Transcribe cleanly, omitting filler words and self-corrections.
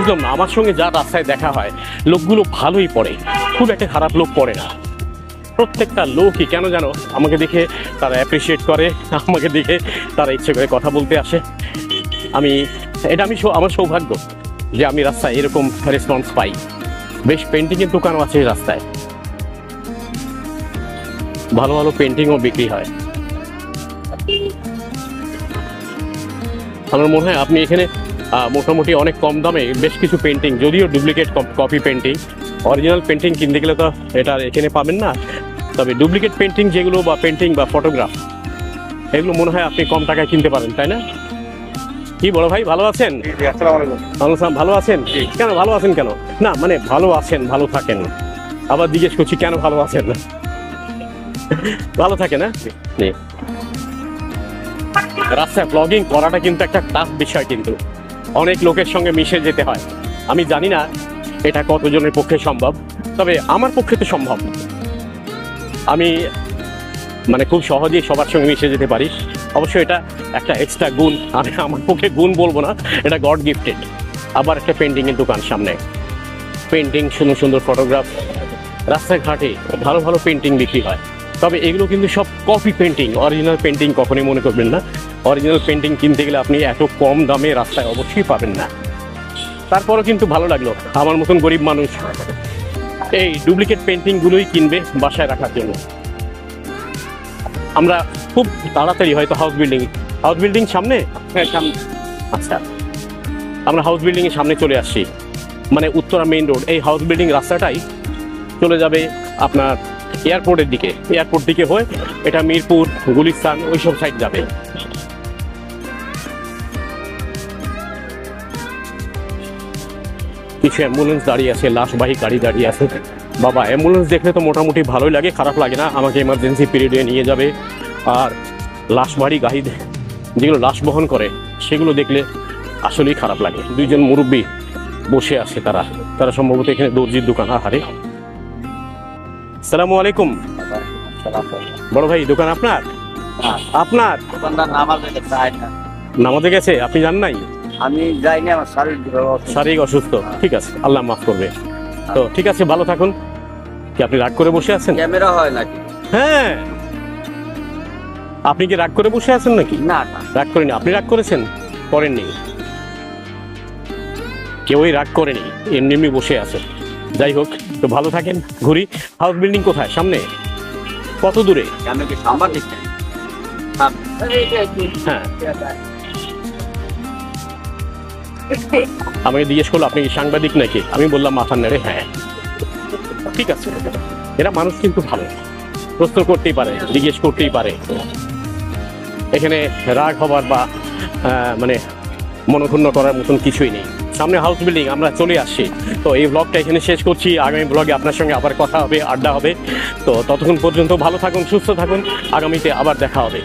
বুঝলাম না, আমার সঙ্গে যা রাস্তায় দেখা হয় লোকগুলো ভালোই পড়ে, খুব একটা খারাপ লোক পড়ে না। প্রত্যেকটা লোকই কেন জানো আমাকে দেখে তারা অ্যাপ্রিসিয়েট করে, আমাকে দেখে তারা ইচ্ছে করে কথা বলতে আসে। এটা আমার সৌভাগ্য যে আমি রাস্তায় এরকম রেসপন্স পাই। বেশ পেন্টিংয়ের দোকানও আছে রাস্তায়, ভালো ভালো পেন্টিংও বিক্রি হয়। আমার মনে হয় আপনি এখানে মোটামুটি অনেক কম দামে বেশ কিছু পেন্টিং, যদিও duplicate copy painting, original painting কিনতে গেলে তো এটা এখানে পাবেন না, তবে ডুপ্লিকেট পেন্টিং যেগুলো বা পেন্টিং বা ফটোগ্রাফ এগুলো মনে হয় আপনি কম টাকায় কিনতে পারেন, তাই না? কি বড় ভাই, ভালো আছেন? ভালো আছেন? কেন ভালো আছেন কেন? না মানে ভালো আছেন, ভালো থাকেন। আবার জিজ্ঞেস করছি কেন ভালো আছেন না? ভালো থাকে না? রাস্তায় ব্লগিং করাটা কিন্তু একটা টাফ বিষয়, কিন্তু অনেক লোকের সঙ্গে মিশে যেতে হয়। আমি জানি না এটা কতজনের পক্ষে সম্ভব, তবে আমার পক্ষে তো সম্ভব। আমি মানে খুব সহজেই সবার সঙ্গে মিশে যেতে পারি। অবশ্যই এটা একটা এক্সট্রা গুণ, আমি আমার পক্ষে গুণ বলবো না, এটা গড গিফটেড। আবার একটা পেন্টিংয়ের দোকান, সামনে পেন্টিং, সুন্দর সুন্দর ফটোগ্রাফ, রাস্তায় ঘাটে ভালো ভালো পেন্টিং বিক্রি হয়। তবে এগুলো কিন্তু সব কপি পেন্টিং, অরিজিনাল পেন্টিং কখনোই মনে করবেন না। অরিজিনাল পেন্টিং কিনতে গেলে আপনি এত কম দামে রাস্তায় অবশ্যই পাবেন না। তারপরও কিন্তু ভালো লাগলো আমার মতন গরিব মানুষ এই ডুপ্লিকেট পেন্টিংগুলোই কিনবে বাসায় রাখার জন্য। আমরা খুব তাড়াতাড়ি হয়তো হাউস বিল্ডিং সামনে, হ্যাঁ সামনে, আচ্ছা আমরা হাউস বিল্ডিংয়ের সামনে চলে আসছি, মানে উত্তরা মেইন রোড। এই হাউস বিল্ডিং রাস্তাটাই চলে যাবে আপনার এয়ারপোর্টের দিকে, এয়ারপোর্ট দিকে হয়ে এটা মিরপুর, গুলিস্তান ওইসব সাইড যাবে। কিছু অ্যাম্বুলেন্স দাঁড়িয়ে আছে, লাশবাহী গাড়ি দাঁড়িয়ে আছে। বাবা, অ্যাম্বুলেন্স দেখলে তো মোটামুটি ভালোই লাগে, খারাপ লাগে না। আমাকে এমার্জেন্সি পিরিয়ডে নিয়ে যাবে। আর লাশবাহী গাড়ি যেগুলো লাশ বহন করে সেগুলো দেখলে আসলেই খারাপ লাগে। দুইজন মুরব্বী বসে আছে, তারা সম্ভবত এখানে দর্জির দোকান। আহারে, আসসালামু আলাইকুম। বড় ভাই, দোকান আপনার? আপনার নামাজে গেছে, আপনি জান নাই? আমি যাইনি, আমার শারীরিক অসুস্থ। ঠিক আছে, আল্লাহ মাফ করবে। তো ঠিক আছে, ভালো থাকুন। কি আপনি রাগ করে বসে আছেন? ক্যামেরা হয় নাকি? হ্যাঁ, আপনি কি রাগ করে বসে আছেন নাকি? না না, রাগ করেনি। আপনি রাগ করেছেন? করেননি, কেউই রাগ করেনি, এমনি বসে আছে। যাই হোক, তো ভালো থাকেন। ঘুরি, হাউস বিল্ডিং কোথায়? সামনে? কত দূরে? হ্যাঁ, আমাকে জিজ্ঞেস করলো আপনি কি সাংবাদিক নাকি, আমি বললাম মাথার নেড়ে হ্যাঁ। ঠিক আছে, এরা মানুষ কিন্তু ভালো, প্রশ্ন করতেই পারে, জিজ্ঞেস করতেই পারে। এখানে রাগ হবার বা মানে মনক্ষুণ্ণ করার মতন কিছুই নেই। সামনে হাউস বিল্ডিং, আমরা চলে আসছি। তো এই ব্লগটা এখানে শেষ করছি। আগামী ব্লগে আপনার সঙ্গে আবার কথা হবে, আড্ডা হবে। তো ততক্ষণ পর্যন্ত ভালো থাকুন, সুস্থ থাকুন, আগামীতে আবার দেখা হবে।